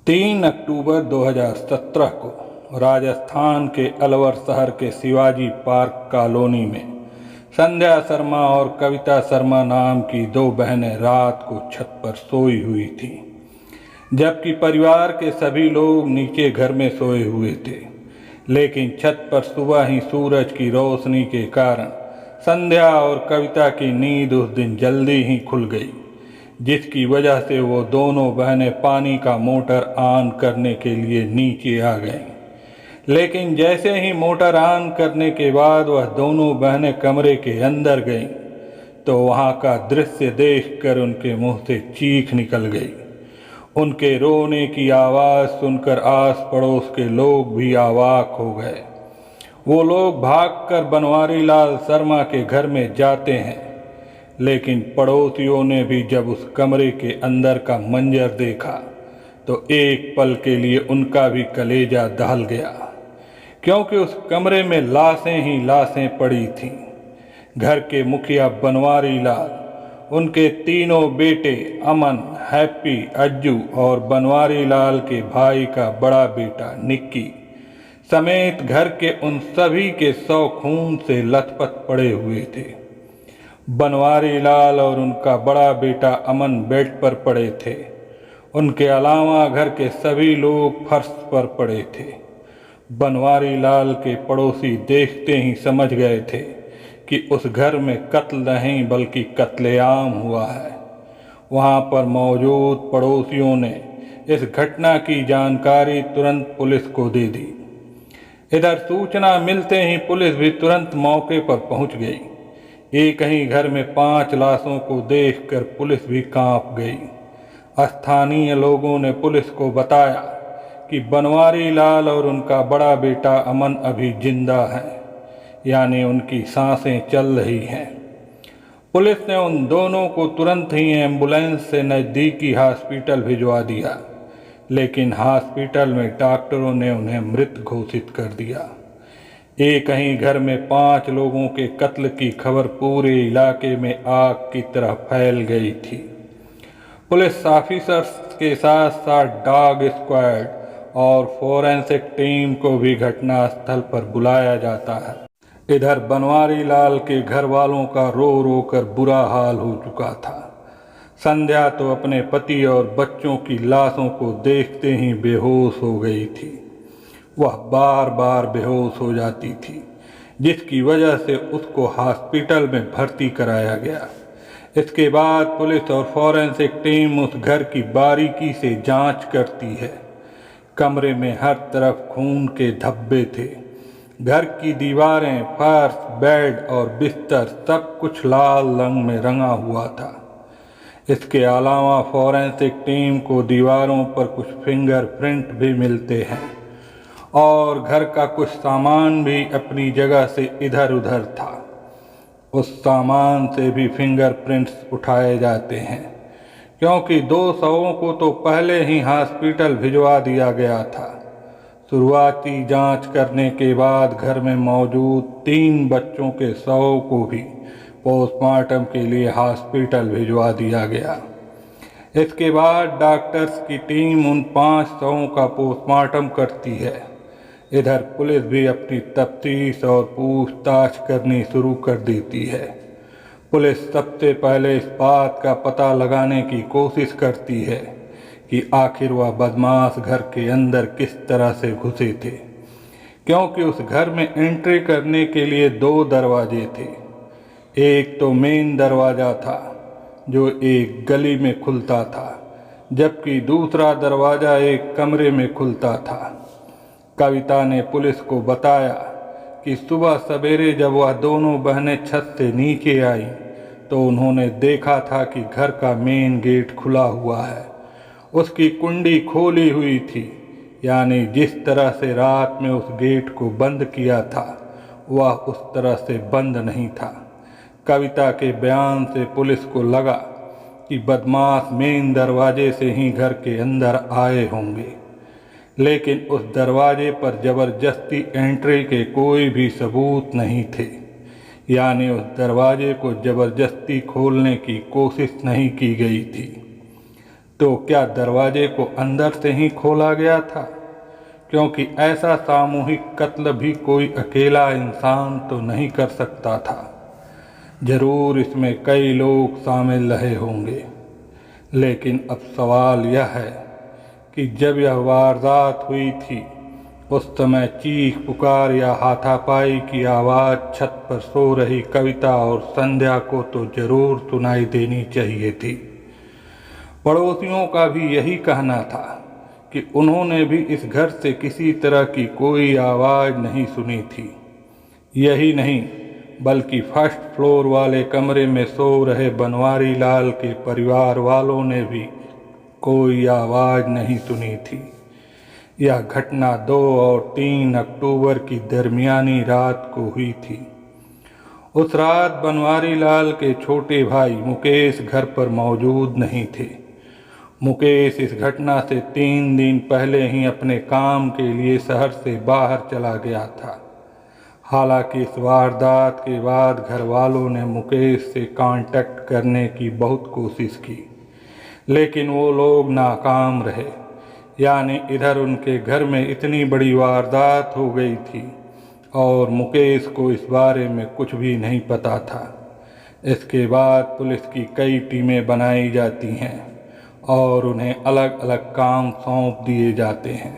3 अक्टूबर 2017 को राजस्थान के अलवर शहर के शिवाजी पार्क कॉलोनी में संध्या शर्मा और कविता शर्मा नाम की दो बहनें रात को छत पर सोई हुई थीं, जबकि परिवार के सभी लोग नीचे घर में सोए हुए थे। लेकिन छत पर सुबह ही सूरज की रोशनी के कारण संध्या और कविता की नींद उस दिन जल्दी ही खुल गई, जिसकी वजह से वो दोनों बहनें पानी का मोटर ऑन करने के लिए नीचे आ गईं। लेकिन जैसे ही मोटर ऑन करने के बाद वह दोनों बहनें कमरे के अंदर गईं, तो वहाँ का दृश्य देखकर उनके मुंह से चीख निकल गई। उनके रोने की आवाज़ सुनकर आस पड़ोस के लोग भी अवाक हो गए। वो लोग भागकर बनवारी लाल शर्मा के घर में जाते हैं, लेकिन पड़ोसियों ने भी जब उस कमरे के अंदर का मंजर देखा तो एक पल के लिए उनका भी कलेजा दहल गया, क्योंकि उस कमरे में लाशें ही लाशें पड़ी थीं। घर के मुखिया बनवारी लाल, उनके तीनों बेटे अमन, हैप्पी, अज्जू और बनवारी लाल के भाई का बड़ा बेटा निक्की समेत घर के उन सभी के 100 खून से लथपथ पड़े हुए थे। बनवारी लाल और उनका बड़ा बेटा अमन बेड पर पड़े थे। उनके अलावा घर के सभी लोग फर्श पर पड़े थे। बनवारी लाल के पड़ोसी देखते ही समझ गए थे कि उस घर में कत्ल नहीं बल्कि कत्लेआम हुआ है। वहाँ पर मौजूद पड़ोसियों ने इस घटना की जानकारी तुरंत पुलिस को दे दी। इधर सूचना मिलते ही पुलिस भी तुरंत मौके पर पहुँच गई। एक ही घर में 5 लाशों को देखकर पुलिस भी कांप गई। स्थानीय लोगों ने पुलिस को बताया कि बनवारी लाल और उनका बड़ा बेटा अमन अभी जिंदा हैं, यानी उनकी सांसें चल रही हैं। पुलिस ने उन दोनों को तुरंत ही एम्बुलेंस से नज़दीकी हॉस्पिटल भिजवा दिया, लेकिन हॉस्पिटल में डॉक्टरों ने उन्हें मृत घोषित कर दिया। एक ही घर में 5 लोगों के कत्ल की खबर पूरे इलाके में आग की तरह फैल गई थी। पुलिस ऑफिसर्स के साथ साथ डॉग स्क्वाड और फोरेंसिक टीम को भी घटनास्थल पर बुलाया जाता है। इधर बनवारी लाल के घर वालों का रो रो कर बुरा हाल हो चुका था। संध्या तो अपने पति और बच्चों की लाशों को देखते ही बेहोश हो गई थी। वह बार बार बेहोश हो जाती थी, जिसकी वजह से उसको हॉस्पिटल में भर्ती कराया गया। इसके बाद पुलिस और फॉरेंसिक टीम उस घर की बारीकी से जांच करती है। कमरे में हर तरफ खून के धब्बे थे। घर की दीवारें, फर्श, बेड और बिस्तर सब कुछ लाल रंग में रंगा हुआ था। इसके अलावा फॉरेंसिक टीम को दीवारों पर कुछ फिंगरप्रिंट भी मिलते हैं और घर का कुछ सामान भी अपनी जगह से इधर उधर था। उस सामान से भी फिंगरप्रिंट्स उठाए जाते हैं, क्योंकि 2 शवों को तो पहले ही हॉस्पिटल भिजवा दिया गया था। शुरुआती जांच करने के बाद घर में मौजूद 3 बच्चों के शवों को भी पोस्टमार्टम के लिए हॉस्पिटल भिजवा दिया गया। इसके बाद डॉक्टर्स की टीम उन 5 शवों का पोस्टमार्टम करती है। इधर पुलिस भी अपनी तफ्तीश और पूछताछ करनी शुरू कर देती है। पुलिस सबसे पहले इस बात का पता लगाने की कोशिश करती है कि आखिर वह बदमाश घर के अंदर किस तरह से घुसे थे, क्योंकि उस घर में एंट्री करने के लिए 2 दरवाजे थे। एक तो मेन दरवाज़ा था जो एक गली में खुलता था, जबकि दूसरा दरवाज़ा एक कमरे में खुलता था। कविता ने पुलिस को बताया कि सुबह सवेरे जब वह दोनों बहनें छत से नीचे आईं, तो उन्होंने देखा था कि घर का मेन गेट खुला हुआ है। उसकी कुंडी खोली हुई थी, यानी जिस तरह से रात में उस गेट को बंद किया था वह उस तरह से बंद नहीं था। कविता के बयान से पुलिस को लगा कि बदमाश मेन दरवाजे से ही घर के अंदर आए होंगे, लेकिन उस दरवाजे पर ज़बरदस्ती एंट्री के कोई भी सबूत नहीं थे, यानी उस दरवाजे को ज़बरदस्ती खोलने की कोशिश नहीं की गई थी। तो क्या दरवाजे को अंदर से ही खोला गया था? क्योंकि ऐसा सामूहिक कत्ल भी कोई अकेला इंसान तो नहीं कर सकता था। जरूर इसमें कई लोग शामिल रहे होंगे। लेकिन अब सवाल यह है कि जब यह वारदात हुई थी, उस समय चीख पुकार या हाथापाई की आवाज़ छत पर सो रही कविता और संध्या को तो जरूर सुनाई देनी चाहिए थी। पड़ोसियों का भी यही कहना था कि उन्होंने भी इस घर से किसी तरह की कोई आवाज़ नहीं सुनी थी। यही नहीं, बल्कि फर्स्ट फ्लोर वाले कमरे में सो रहे बनवारी लाल के परिवार वालों ने भी कोई आवाज़ नहीं सुनी थी। यह घटना 2 और 3 अक्टूबर की दरमियानी रात को हुई थी। उस रात बनवारी लाल के छोटे भाई मुकेश घर पर मौजूद नहीं थे। मुकेश इस घटना से 3 दिन पहले ही अपने काम के लिए शहर से बाहर चला गया था। हालांकि इस वारदात के बाद घर वालों ने मुकेश से कांटेक्ट करने की बहुत कोशिश की, लेकिन वो लोग नाकाम रहे। यानी इधर उनके घर में इतनी बड़ी वारदात हो गई थी और मुकेश को इस बारे में कुछ भी नहीं पता था। इसके बाद पुलिस की कई टीमें बनाई जाती हैं और उन्हें अलग अलग काम सौंप दिए जाते हैं।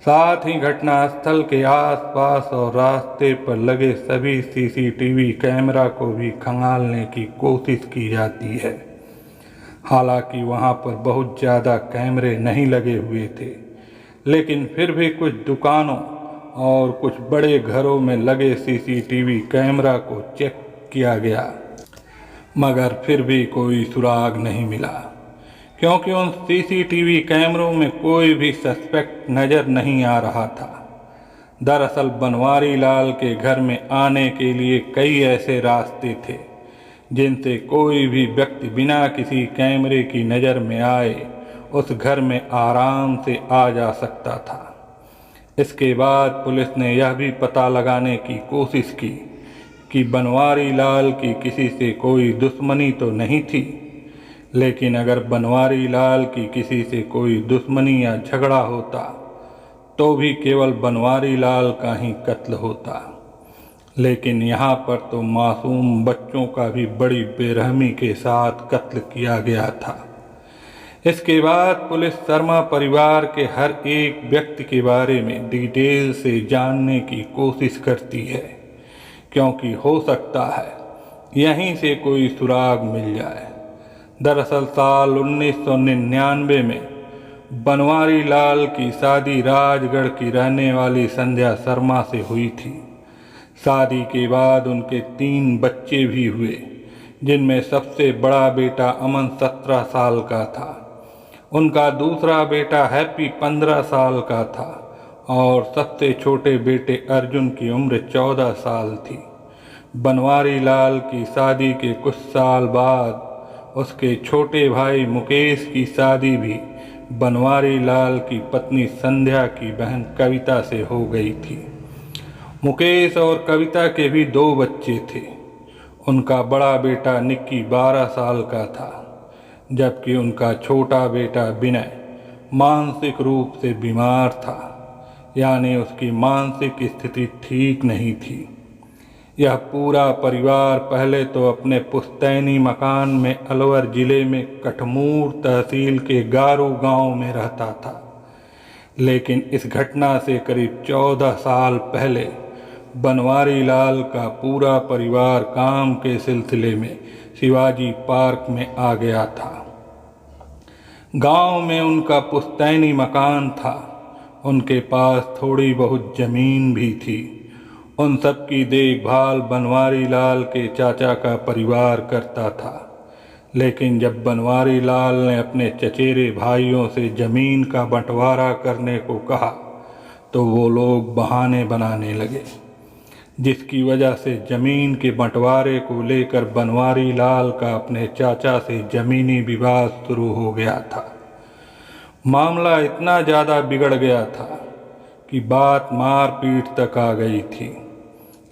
साथ ही घटनास्थल के आसपास और रास्ते पर लगे सभी सीसीटीवी कैमरा को भी खंगालने की कोशिश की जाती है। हालांकि वहां पर बहुत ज़्यादा कैमरे नहीं लगे हुए थे, लेकिन फिर भी कुछ दुकानों और कुछ बड़े घरों में लगे सीसीटीवी कैमरा को चेक किया गया, मगर फिर भी कोई सुराग नहीं मिला, क्योंकि उन सीसीटीवी कैमरों में कोई भी सस्पेक्ट नज़र नहीं आ रहा था। दरअसल बनवारी लाल के घर में आने के लिए कई ऐसे रास्ते थे जिनसे कोई भी व्यक्ति बिना किसी कैमरे की नज़र में आए उस घर में आराम से आ जा सकता था। इसके बाद पुलिस ने यह भी पता लगाने की कोशिश की कि बनवारी लाल की किसी से कोई दुश्मनी तो नहीं थी, लेकिन अगर बनवारी लाल की किसी से कोई दुश्मनी या झगड़ा होता तो भी केवल बनवारी लाल का ही कत्ल होता। लेकिन यहाँ पर तो मासूम बच्चों का भी बड़ी बेरहमी के साथ कत्ल किया गया था। इसके बाद पुलिस शर्मा परिवार के हर एक व्यक्ति के बारे में डिटेल से जानने की कोशिश करती है, क्योंकि हो सकता है यहीं से कोई सुराग मिल जाए। दरअसल साल 1999 में बनवारी लाल की शादी राजगढ़ की रहने वाली संध्या शर्मा से हुई थी। शादी के बाद उनके 3 बच्चे भी हुए, जिनमें सबसे बड़ा बेटा अमन 17 साल का था। उनका दूसरा बेटा हैप्पी 15 साल का था और सबसे छोटे बेटे अर्जुन की उम्र 14 साल थी। बनवारी लाल की शादी के कुछ साल बाद उसके छोटे भाई मुकेश की शादी भी बनवारी लाल की पत्नी संध्या की बहन कविता से हो गई थी। मुकेश और कविता के भी 2 बच्चे थे। उनका बड़ा बेटा निक्की 12 साल का था, जबकि उनका छोटा बेटा विनय मानसिक रूप से बीमार था, यानी उसकी मानसिक स्थिति ठीक नहीं थी। यह पूरा परिवार पहले तो अपने पुश्तैनी मकान में अलवर जिले में कठमूर तहसील के गारू गांव में रहता था, लेकिन इस घटना से करीब 14 साल पहले बनवारी लाल का पूरा परिवार काम के सिलसिले में शिवाजी पार्क में आ गया था। गांव में उनका पुश्तैनी मकान था। उनके पास थोड़ी बहुत जमीन भी थी। उन सब की देखभाल बनवारी लाल के चाचा का परिवार करता था। लेकिन जब बनवारी लाल ने अपने चचेरे भाइयों से जमीन का बंटवारा करने को कहा तो वो लोग बहाने बनाने लगे, जिसकी वजह से जमीन के बंटवारे को लेकर बनवारी लाल का अपने चाचा से जमीनी विवाद शुरू हो गया था। मामला इतना ज़्यादा बिगड़ गया था कि बात मारपीट तक आ गई थी।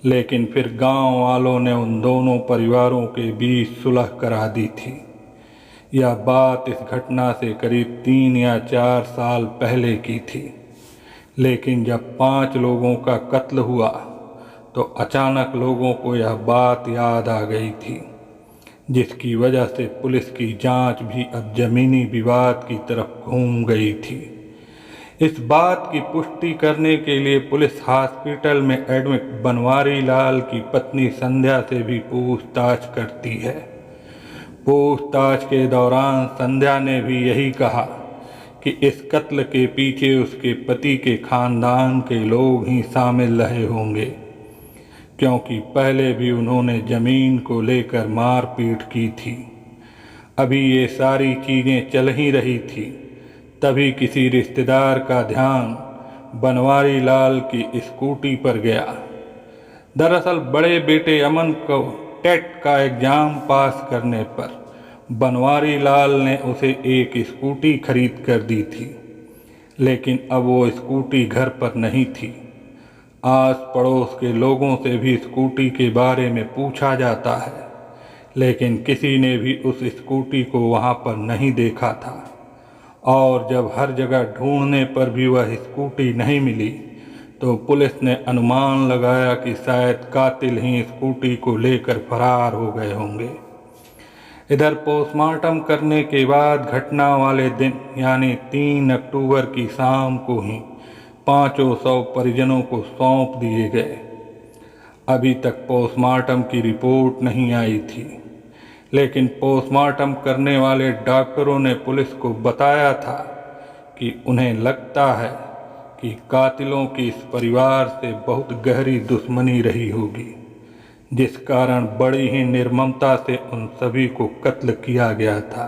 लेकिन फिर गांव वालों ने उन दोनों परिवारों के बीच सुलह करा दी थी। यह बात इस घटना से करीब 3 या 4 साल पहले की थी, लेकिन जब 5 लोगों का कत्ल हुआ तो अचानक लोगों को यह बात याद आ गई थी, जिसकी वजह से पुलिस की जांच भी अब ज़मीनी विवाद की तरफ घूम गई थी। इस बात की पुष्टि करने के लिए पुलिस हॉस्पिटल में एडमिट बनवारी लाल की पत्नी संध्या से भी पूछताछ करती है। पूछताछ के दौरान संध्या ने भी यही कहा कि इस कत्ल के पीछे उसके पति के खानदान के लोग ही शामिल रहे होंगे, क्योंकि पहले भी उन्होंने ज़मीन को लेकर मारपीट की थी। अभी ये सारी चीज़ें चल ही रही थी, तभी किसी रिश्तेदार का ध्यान बनवारी लाल की स्कूटी पर गया। दरअसल बड़े बेटे अमन को टेट का एग्ज़ाम पास करने पर बनवारी लाल ने उसे एक स्कूटी खरीद कर दी थी, लेकिन अब वो स्कूटी घर पर नहीं थी। आस पड़ोस के लोगों से भी स्कूटी के बारे में पूछा जाता है, लेकिन किसी ने भी उस स्कूटी को वहाँ पर नहीं देखा था, और जब हर जगह ढूंढने पर भी वह स्कूटी नहीं मिली तो पुलिस ने अनुमान लगाया कि शायद कातिल ही स्कूटी को लेकर फरार हो गए होंगे। इधर पोस्टमार्टम करने के बाद घटना वाले दिन यानी 3 अक्टूबर की शाम को ही 500 परिजनों को सौंप दिए गए। अभी तक पोस्टमार्टम की रिपोर्ट नहीं आई थी, लेकिन पोस्टमार्टम करने वाले डॉक्टरों ने पुलिस को बताया था कि उन्हें लगता है कि कातिलों की इस परिवार से बहुत गहरी दुश्मनी रही होगी, जिस कारण बड़ी ही निर्ममता से उन सभी को कत्ल किया गया था।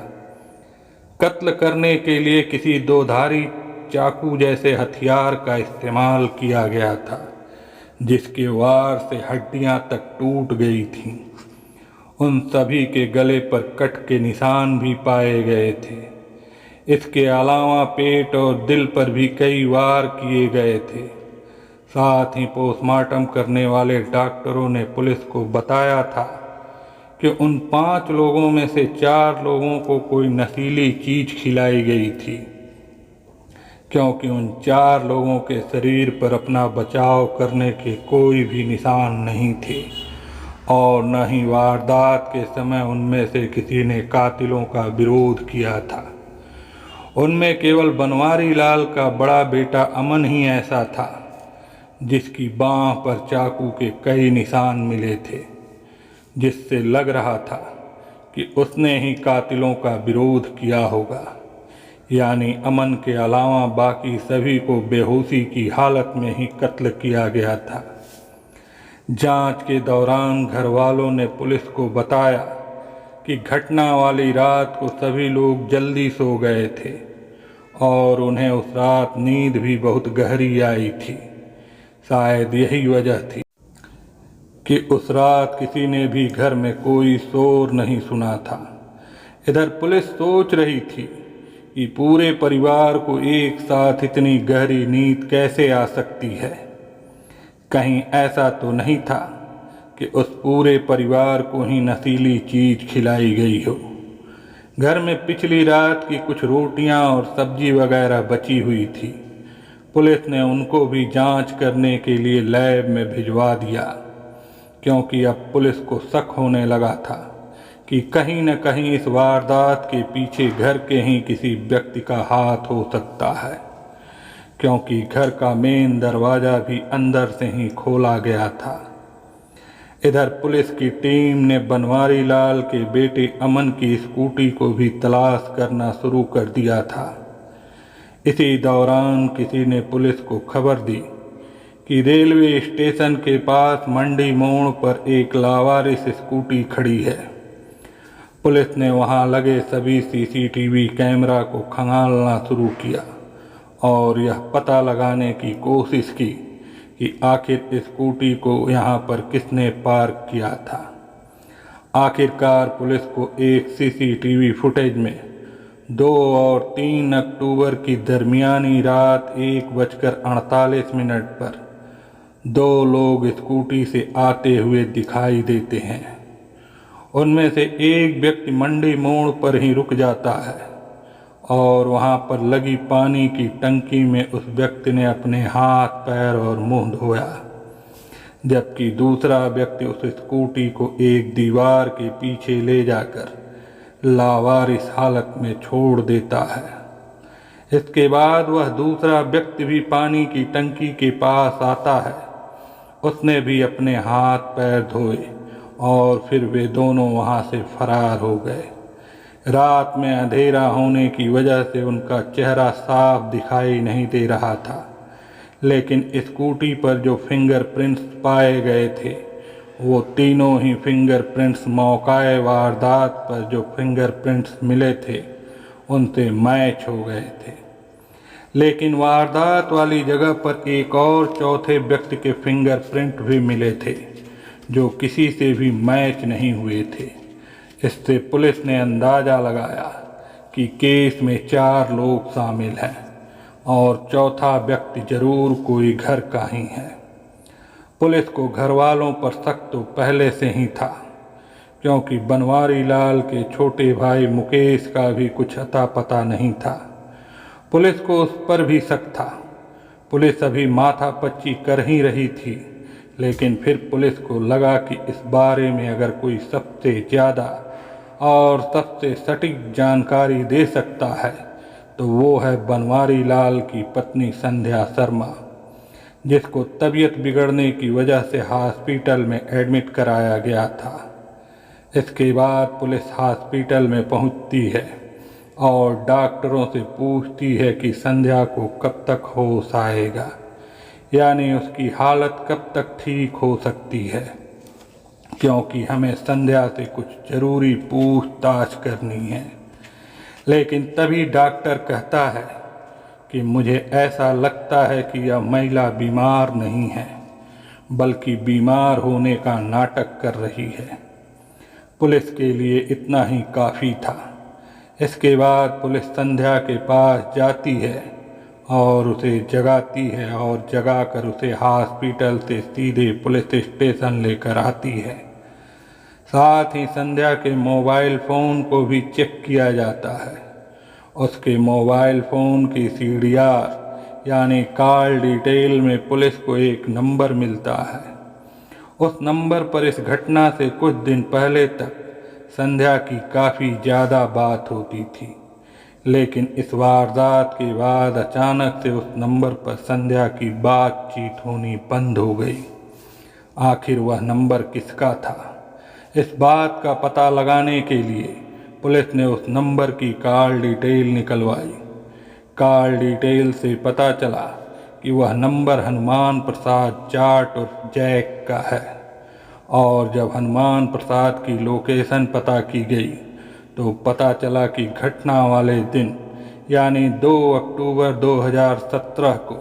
कत्ल करने के लिए किसी दोधारी चाकू जैसे हथियार का इस्तेमाल किया गया था, जिसके वार से हड्डियां तक टूट गई थीं। उन सभी के गले पर कट के निशान भी पाए गए थे। इसके अलावा पेट और दिल पर भी कई वार किए गए थे। साथ ही पोस्टमार्टम करने वाले डॉक्टरों ने पुलिस को बताया था कि उन 5 लोगों में से 4 लोगों को कोई नशीली चीज़ खिलाई गई थी, क्योंकि उन 4 लोगों के शरीर पर अपना बचाव करने के कोई भी निशान नहीं थे, और न ही वारदात के समय उनमें से किसी ने कातिलों का विरोध किया था। उनमें केवल बनवारी लाल का बड़ा बेटा अमन ही ऐसा था जिसकी बाँह पर चाकू के कई निशान मिले थे, जिससे लग रहा था कि उसने ही कातिलों का विरोध किया होगा। यानी अमन के अलावा बाकी सभी को बेहोशी की हालत में ही कत्ल किया गया था। जांच के दौरान घर वालों ने पुलिस को बताया कि घटना वाली रात को सभी लोग जल्दी सो गए थे और उन्हें उस रात नींद भी बहुत गहरी आई थी। शायद यही वजह थी कि उस रात किसी ने भी घर में कोई शोर नहीं सुना था। इधर पुलिस सोच रही थी कि पूरे परिवार को एक साथ इतनी गहरी नींद कैसे आ सकती है। कहीं ऐसा तो नहीं था कि उस पूरे परिवार को ही नशीली चीज़ खिलाई गई हो। घर में पिछली रात की कुछ रोटियां और सब्जी वगैरह बची हुई थी। पुलिस ने उनको भी जांच करने के लिए लैब में भिजवा दिया, क्योंकि अब पुलिस को शक होने लगा था कि कहीं न कहीं इस वारदात के पीछे घर के ही किसी व्यक्ति का हाथ हो सकता है, क्योंकि घर का मेन दरवाज़ा भी अंदर से ही खोला गया था। इधर पुलिस की टीम ने बनवारी लाल के बेटे अमन की स्कूटी को भी तलाश करना शुरू कर दिया था। इसी दौरान किसी ने पुलिस को खबर दी कि रेलवे स्टेशन के पास मंडी मोड़ पर एक लावारिस स्कूटी खड़ी है। पुलिस ने वहां लगे सभी सीसीटीवी कैमरा को खंगालना शुरू किया और यह पता लगाने की कोशिश की कि आखिर स्कूटी को यहाँ पर किसने पार्क किया था। आखिरकार पुलिस को एक सीसीटीवी फुटेज में 2 और 3 अक्टूबर की दरमियानी रात 1:48 पर 2 लोग स्कूटी से आते हुए दिखाई देते हैं। उनमें से एक व्यक्ति मंडी मोड़ पर ही रुक जाता है और वहां पर लगी पानी की टंकी में उस व्यक्ति ने अपने हाथ, पैर और मुंह धोया, जबकि दूसरा व्यक्ति उस स्कूटी को एक दीवार के पीछे ले जाकर लावारिस हालत में छोड़ देता है। इसके बाद वह दूसरा व्यक्ति भी पानी की टंकी के पास आता है। उसने भी अपने हाथ पैर धोए और फिर वे दोनों वहां से फरार हो गए। रात में अंधेरा होने की वजह से उनका चेहरा साफ दिखाई नहीं दे रहा था, लेकिन स्कूटी पर जो फिंगरप्रिंट्स पाए गए थे वो तीनों ही फिंगरप्रिंट्स मौकाए वारदात पर जो फिंगरप्रिंट्स मिले थे उनसे मैच हो गए थे। लेकिन वारदात वाली जगह पर एक और चौथे व्यक्ति के फिंगरप्रिंट भी मिले थे जो किसी से भी मैच नहीं हुए थे। इससे पुलिस ने अंदाज़ा लगाया कि केस में 4 लोग शामिल हैं और चौथा व्यक्ति जरूर कोई घर का ही है। पुलिस को घर वालों पर शक तो पहले से ही था, क्योंकि बनवारी लाल के छोटे भाई मुकेश का भी कुछ अता पता नहीं था। पुलिस को उस पर भी शक था। पुलिस अभी माथापच्ची कर ही रही थी, लेकिन फिर पुलिस को लगा कि इस बारे में अगर कोई सबसे ज़्यादा और सबसे सटीक जानकारी दे सकता है तो वो है बनवारी लाल की पत्नी संध्या शर्मा, जिसको तबीयत बिगड़ने की वजह से हॉस्पिटल में एडमिट कराया गया था। इसके बाद पुलिस हॉस्पिटल में पहुंचती है और डॉक्टरों से पूछती है कि संध्या को कब तक होश आएगा, यानी उसकी हालत कब तक ठीक हो सकती है, क्योंकि हमें संध्या से कुछ ज़रूरी पूछताछ करनी है। लेकिन तभी डॉक्टर कहता है कि मुझे ऐसा लगता है कि यह महिला बीमार नहीं है, बल्कि बीमार होने का नाटक कर रही है। पुलिस के लिए इतना ही काफ़ी था। इसके बाद पुलिस संध्या के पास जाती है और उसे जगाती है और जगाकर उसे हॉस्पिटल से सीधे पुलिस स्टेशन लेकर आती है। साथ ही संध्या के मोबाइल फ़ोन को भी चेक किया जाता है। उसके मोबाइल फ़ोन की CDR यानी कॉल डिटेल में पुलिस को एक नंबर मिलता है। उस नंबर पर इस घटना से कुछ दिन पहले तक संध्या की काफ़ी ज़्यादा बात होती थी, लेकिन इस वारदात के बाद अचानक से उस नंबर पर संध्या की बातचीत होनी बंद हो गई। आखिर वह नंबर किसका था? इस बात का पता लगाने के लिए पुलिस ने उस नंबर की कॉल डिटेल निकलवाई। कॉल डिटेल से पता चला कि वह नंबर हनुमान प्रसाद जाट और जैक का है, और जब हनुमान प्रसाद की लोकेशन पता की गई तो पता चला कि घटना वाले दिन यानी 2 अक्टूबर 2017 को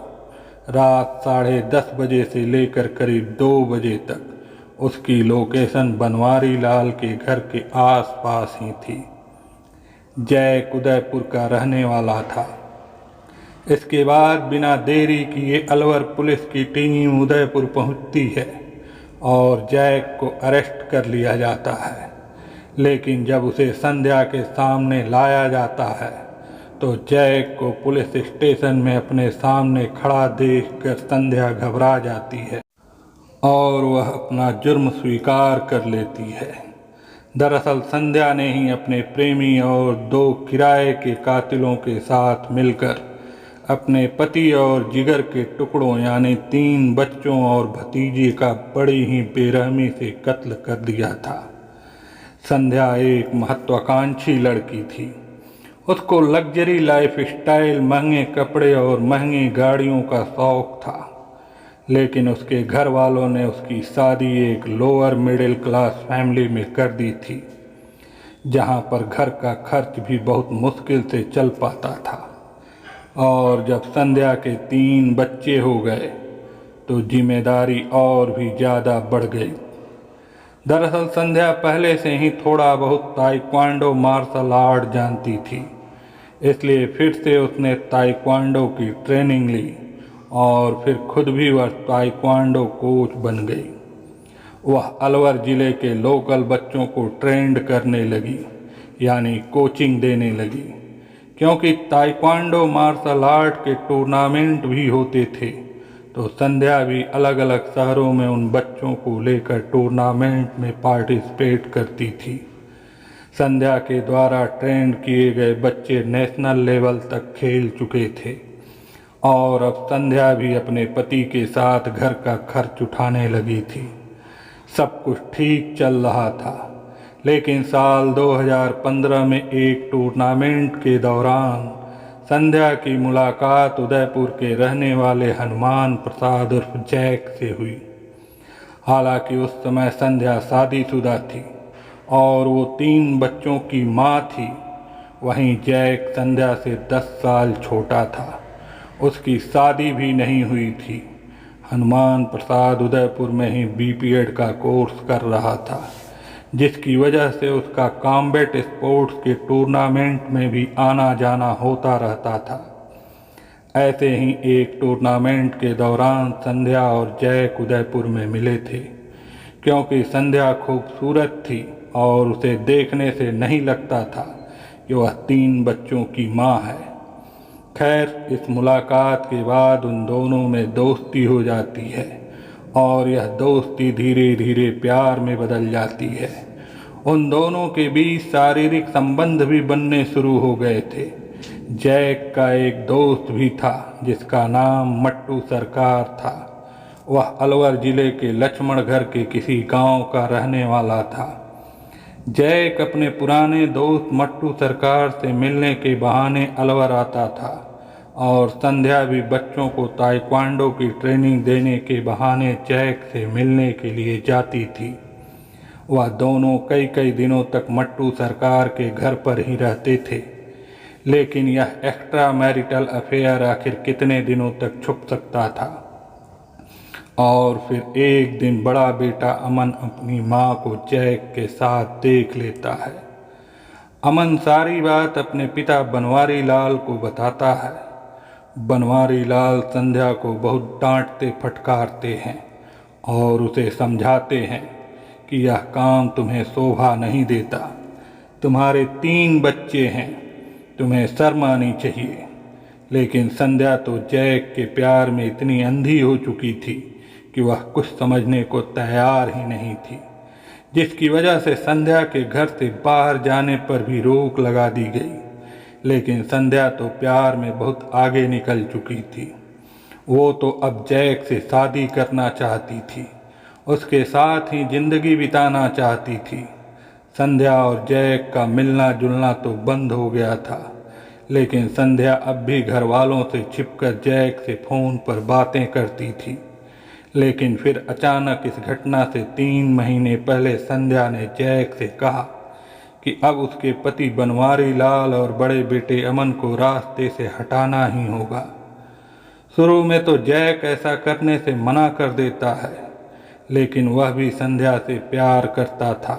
रात 10:30 बजे से लेकर करीब 2 बजे तक उसकी लोकेशन बनवारी लाल के घर के आसपास ही थी। जैक उदयपुर का रहने वाला था। इसके बाद बिना देरी किए अलवर पुलिस की टीम उदयपुर पहुंचती है और जैक को अरेस्ट कर लिया जाता है। लेकिन जब उसे संध्या के सामने लाया जाता है तो जैक को पुलिस स्टेशन में अपने सामने खड़ा देखकर संध्या घबरा जाती है और वह अपना जुर्म स्वीकार कर लेती है। दरअसल संध्या ने ही अपने प्रेमी और 2 किराए के कातिलों के साथ मिलकर अपने पति और जिगर के टुकड़ों यानी 3 बच्चों और भतीजे का बड़ी ही बेरहमी से कत्ल कर दिया था। संध्या एक महत्वाकांक्षी लड़की थी। उसको लग्जरी लाइफ स्टाइल, महंगे कपड़े और महंगी गाड़ियों का शौक था, लेकिन उसके घर वालों ने उसकी शादी एक लोअर मिडिल क्लास फैमिली में कर दी थी, जहां पर घर का खर्च भी बहुत मुश्किल से चल पाता था। और जब संध्या के 3 बच्चे हो गए तो जिम्मेदारी और भी ज़्यादा बढ़ गई। दरअसल संध्या पहले से ही थोड़ा बहुत ताइक्वांडो मार्शल आर्ट जानती थी, इसलिए फिर से उसने ताइक्वांडो की ट्रेनिंग ली और फिर खुद भी वह ताइक्वांडो कोच बन गई। वह अलवर जिले के लोकल बच्चों को ट्रेंड करने लगी, यानी कोचिंग देने लगी, क्योंकि ताइक्वांडो मार्शल आर्ट के टूर्नामेंट भी होते थे। तो संध्या भी अलग अलग शहरों में उन बच्चों को लेकर टूर्नामेंट में पार्टिसिपेट करती थी। संध्या के द्वारा ट्रेंड किए गए बच्चे नेशनल लेवल तक खेल चुके थे और अब संध्या भी अपने पति के साथ घर का खर्च उठाने लगी थी। सब कुछ ठीक चल रहा था, लेकिन साल 2015 में एक टूर्नामेंट के दौरान संध्या की मुलाकात उदयपुर के रहने वाले हनुमान प्रसाद उर्फ जैक से हुई। हालांकि उस समय संध्या शादीशुदा थी और वो 3 बच्चों की माँ थी। वहीं जैक संध्या से 10 साल छोटा था, उसकी शादी भी नहीं हुई थी। हनुमान प्रसाद उदयपुर में ही बीपीएड का कोर्स कर रहा था, जिसकी वजह से उसका कॉम्बैट स्पोर्ट्स के टूर्नामेंट में भी आना जाना होता रहता था। ऐसे ही एक टूर्नामेंट के दौरान संध्या और जैक उदयपुर में मिले थे। क्योंकि संध्या खूबसूरत थी और उसे देखने से नहीं लगता था कि वह 3 बच्चों की माँ है। खैर, इस मुलाकात के बाद उन दोनों में दोस्ती हो जाती है और यह दोस्ती धीरे धीरे प्यार में बदल जाती है। उन दोनों के बीच शारीरिक संबंध भी बनने शुरू हो गए थे। जैक का एक दोस्त भी था जिसका नाम मट्टू सरकार था। वह अलवर जिले के लक्ष्मणगढ़ के किसी गांव का रहने वाला था। जैक अपने पुराने दोस्त मट्टू सरकार से मिलने के बहाने अलवर आता था और संध्या भी बच्चों को ताइक्वांडो की ट्रेनिंग देने के बहाने जैक से मिलने के लिए जाती थी। वह दोनों कई कई दिनों तक मट्टू सरकार के घर पर ही रहते थे, लेकिन यह एक्स्ट्रा मैरिटल अफेयर आखिर कितने दिनों तक छुप सकता था। और फिर एक दिन बड़ा बेटा अमन अपनी माँ को जैक के साथ देख लेता है। अमन सारी बात अपने पिता बनवारी लाल को बताता है। बनवारी लाल संध्या को बहुत डांटते फटकारते हैं और उसे समझाते हैं कि यह काम तुम्हें शोभा नहीं देता। तुम्हारे 3 बच्चे हैं, तुम्हें शर्म आनी चाहिए। लेकिन संध्या तो जैक के प्यार में इतनी अंधी हो चुकी थी कि वह कुछ समझने को तैयार ही नहीं थी, जिसकी वजह से संध्या के घर से बाहर जाने पर भी रोक लगा दी गई। लेकिन संध्या तो प्यार में बहुत आगे निकल चुकी थी। वो तो अब जैक से शादी करना चाहती थी, उसके साथ ही जिंदगी बिताना चाहती थी। संध्या और जैक का मिलना जुलना तो बंद हो गया था, लेकिन संध्या अब भी घर वालों से छिपकर जैक से फ़ोन पर बातें करती थी। लेकिन फिर अचानक इस घटना से 3 महीने पहले संध्या ने जैक से कहा कि अब उसके पति बनवारी लाल और बड़े बेटे अमन को रास्ते से हटाना ही होगा। शुरू में तो जैक ऐसा करने से मना कर देता है, लेकिन वह भी संध्या से प्यार करता था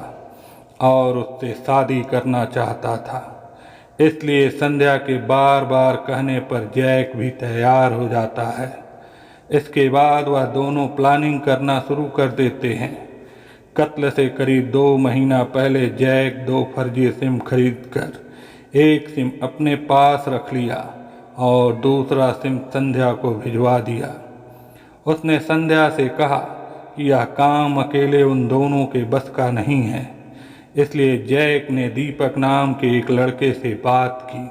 और उससे शादी करना चाहता था। इसलिए संध्या के बार बार कहने पर जैक भी तैयार हो जाता है। इसके बाद वह दोनों प्लानिंग करना शुरू कर देते हैं। कत्ल से करीब 2 महीना पहले जैक 2 फर्जी सिम खरीदकर एक सिम अपने पास रख लिया और दूसरा सिम संध्या को भिजवा दिया। उसने संध्या से कहा कि यह काम अकेले उन दोनों के बस का नहीं है, इसलिए जैक ने दीपक नाम के एक लड़के से बात की।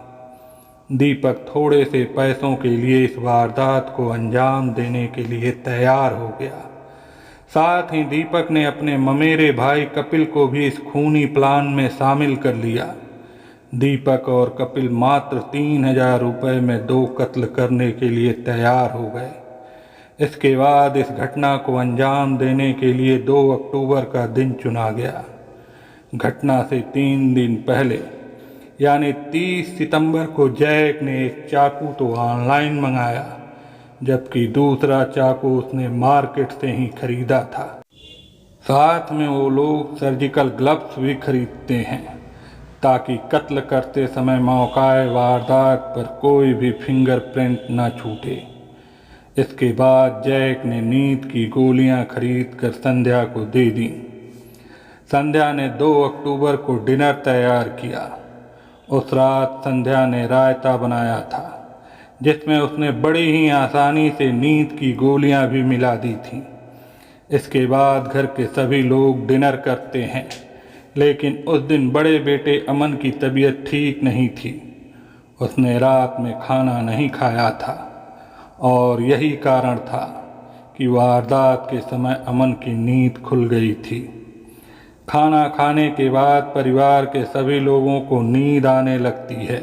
दीपक थोड़े से पैसों के लिए इस वारदात को अंजाम देने के लिए तैयार हो गया। साथ ही दीपक ने अपने ममेरे भाई कपिल को भी इस खूनी प्लान में शामिल कर लिया। दीपक और कपिल मात्र 3000 रुपये में 2 कत्ल करने के लिए तैयार हो गए। इसके बाद इस घटना को अंजाम देने के लिए 2 अक्टूबर का दिन चुना गया। घटना से 3 दिन पहले यानी 30 सितंबर को जैक ने एक चाकू तो ऑनलाइन मंगाया, जबकि दूसरा चाकू उसने मार्केट से ही खरीदा था। साथ में वो लोग सर्जिकल ग्लव्स भी खरीदते हैं ताकि कत्ल करते समय मौकाए वारदात पर कोई भी फिंगरप्रिंट न छूटे। इसके बाद जैक ने नींद की गोलियां खरीद कर संध्या को दे दी। संध्या ने 2 अक्टूबर को डिनर तैयार किया। उस रात संध्या ने रायता बनाया था, जिसमें उसने बड़ी ही आसानी से नींद की गोलियां भी मिला दी थीं। इसके बाद घर के सभी लोग डिनर करते हैं, लेकिन उस दिन बड़े बेटे अमन की तबीयत ठीक नहीं थी। उसने रात में खाना नहीं खाया था और यही कारण था कि वारदात के समय अमन की नींद खुल गई थी। खाना खाने के बाद परिवार के सभी लोगों को नींद आने लगती है।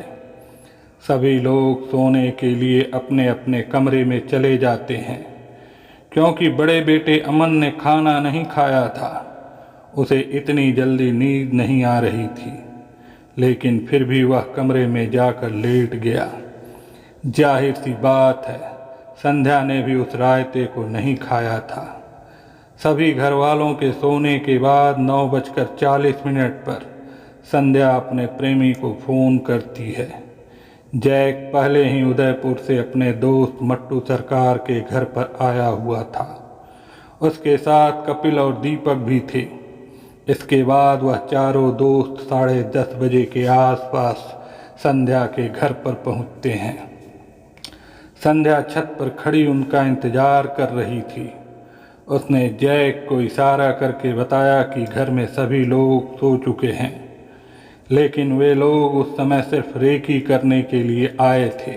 सभी लोग सोने के लिए अपने अपने कमरे में चले जाते हैं। क्योंकि बड़े बेटे अमन ने खाना नहीं खाया था, उसे इतनी जल्दी नींद नहीं आ रही थी, लेकिन फिर भी वह कमरे में जाकर लेट गया। जाहिर सी बात है, संध्या ने भी उस रायते को नहीं खाया था। सभी घर वालों के सोने के बाद 9:40 पर संध्या अपने प्रेमी को फ़ोन करती है। जैक पहले ही उदयपुर से अपने दोस्त मट्टू सरकार के घर पर आया हुआ था। उसके साथ कपिल और दीपक भी थे। इसके बाद वह चारों दोस्त 10:30 बजे के आसपास संध्या के घर पर पहुंचते हैं। संध्या छत पर खड़ी उनका इंतजार कर रही थी। उसने जैक को इशारा करके बताया कि घर में सभी लोग सो चुके हैं, लेकिन वे लोग उस समय सिर्फ रेकी करने के लिए आए थे।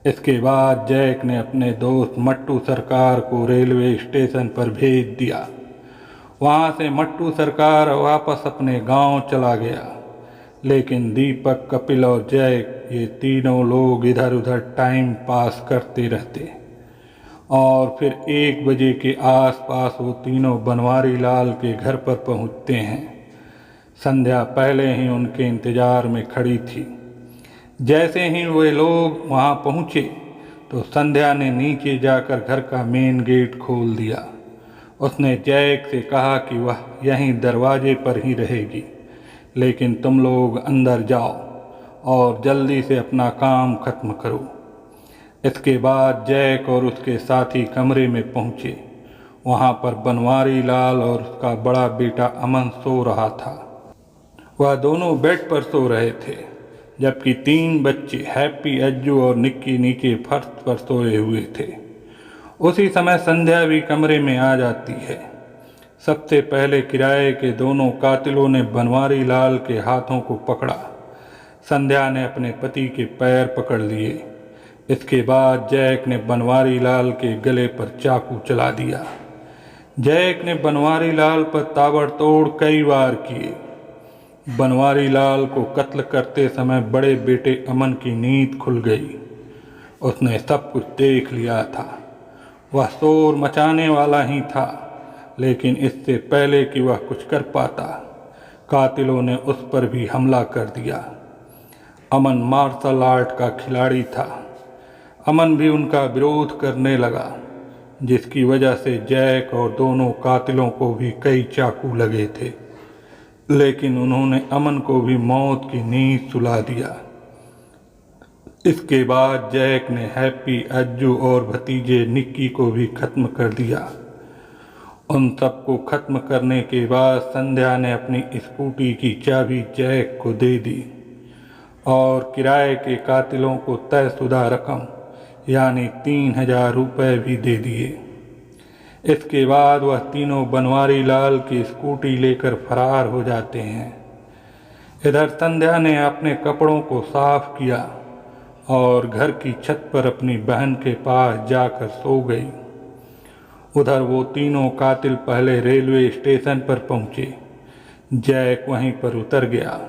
इसके बाद जैक ने अपने दोस्त मट्टू सरकार को रेलवे स्टेशन पर भेज दिया। वहाँ से मट्टू सरकार वापस अपने गांव चला गया, लेकिन दीपक, कपिल और जैक ये तीनों लोग इधर उधर टाइम पास करते रहते और फिर 1 बजे के आसपास वो तीनों बनवारी लाल के घर पर पहुँचते हैं। संध्या पहले ही उनके इंतजार में खड़ी थी। जैसे ही वे लोग वहाँ पहुँचे तो संध्या ने नीचे जाकर घर का मेन गेट खोल दिया। उसने जैक से कहा कि वह यहीं दरवाजे पर ही रहेगी, लेकिन तुम लोग अंदर जाओ और जल्दी से अपना काम खत्म करो। इसके बाद जैक और उसके साथी कमरे में पहुँचे। वहाँ पर बनवारी लाल और उसका बड़ा बेटा अमन सो रहा था। वह दोनों बेड पर सो रहे थे, जबकि 3 बच्चे हैप्पी, अज्जू और निक्की नीचे फर्श पर सोए हुए थे। उसी समय संध्या भी कमरे में आ जाती है। सबसे पहले किराए के दोनों कातिलों ने बनवारी लाल के हाथों को पकड़ा। संध्या ने अपने पति के पैर पकड़ लिए। इसके बाद जैक ने बनवारी लाल के गले पर चाकू चला दिया। जैक ने बनवारी लाल पर ताबड़तोड़ कई वार किए। बनवारी लाल को कत्ल करते समय बड़े बेटे अमन की नींद खुल गई। उसने सब कुछ देख लिया था। वह शोर मचाने वाला ही था, लेकिन इससे पहले कि वह कुछ कर पाता, कातिलों ने उस पर भी हमला कर दिया। अमन मार्शल आर्ट का खिलाड़ी था। अमन भी उनका विरोध करने लगा, जिसकी वजह से जैक और दोनों कातिलों को भी कई चाकू लगे थे, लेकिन उन्होंने अमन को भी मौत की नींद सुला दिया। इसके बाद जैक ने हैप्पी, अज्जू और भतीजे निक्की को भी खत्म कर दिया। उन सबको खत्म करने के बाद संध्या ने अपनी स्कूटी की चाबी जैक को दे दी और किराए के कातिलों को तयशुदा रकम यानी 3000 रुपये भी दे दिए। इसके बाद वह तीनों बनवारी लाल की स्कूटी लेकर फरार हो जाते हैं। इधर संध्या ने अपने कपड़ों को साफ किया और घर की छत पर अपनी बहन के पास जाकर सो गई। उधर वो तीनों कातिल पहले रेलवे स्टेशन पर पहुँचे। जैक वहीं पर उतर गया।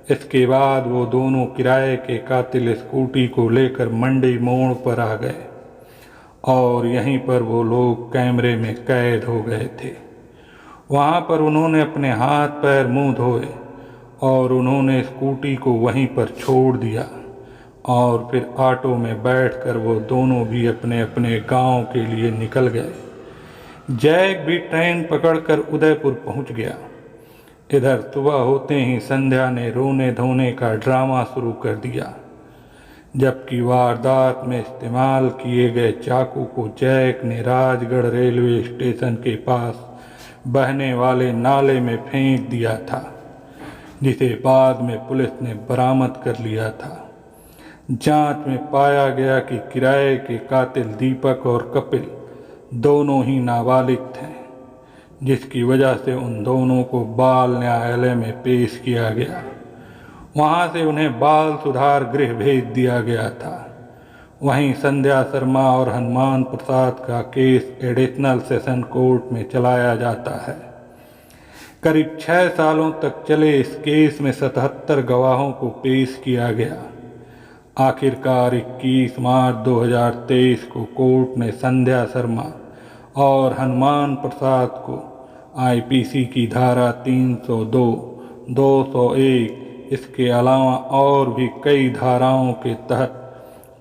इसके बाद वो दोनों किराए के कातिल स्कूटी को लेकर मंडी मोड़ पर आ गए और यहीं पर वो लोग कैमरे में कैद हो गए थे। वहाँ पर उन्होंने अपने हाथ पैर मुंह धोए और उन्होंने स्कूटी को वहीं पर छोड़ दिया और फिर ऑटो में बैठकर वो दोनों भी अपने अपने गांव के लिए निकल गए। जैक भी ट्रेन पकड़कर उदयपुर पहुंच गया। इधर सुबह होते ही संध्या ने रोने धोने का ड्रामा शुरू कर दिया। जबकि वारदात में इस्तेमाल किए गए चाकू को जैक ने राजगढ़ रेलवे स्टेशन के पास बहने वाले नाले में फेंक दिया था, जिसे बाद में पुलिस ने बरामद कर लिया था। जांच में पाया गया कि किराए के कातिल दीपक और कपिल दोनों ही नाबालिग थे, जिसकी वजह से उन दोनों को बाल न्यायालय में पेश किया गया। वहां से उन्हें बाल सुधार गृह भेज दिया गया था। वहीं संध्या शर्मा और हनुमान प्रसाद का केस एडिशनल सेशन कोर्ट में चलाया जाता है। करीब 6 सालों तक चले इस केस में 77 गवाहों को पेश किया गया। आखिरकार 21 मार्च 2023 को कोर्ट ने संध्या शर्मा और हनुमान प्रसाद को आईपीसी की धारा 302, 201, इसके अलावा और भी कई धाराओं के तहत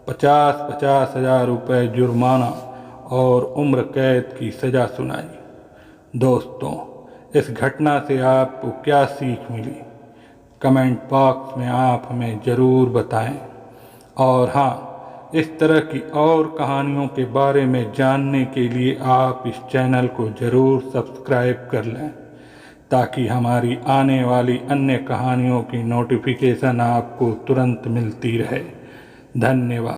50-50 हज़ार रुपये जुर्माना और उम्र कैद की सज़ा सुनाई। दोस्तों, इस घटना से आपको क्या सीख मिली? कमेंट बॉक्स में आप हमें ज़रूर बताएं। और हाँ, इस तरह की और कहानियों के बारे में जानने के लिए आप इस चैनल को ज़रूर सब्सक्राइब कर लें, ताकि हमारी आने वाली अन्य कहानियों की नोटिफिकेशन आपको तुरंत मिलती रहे। धन्यवाद।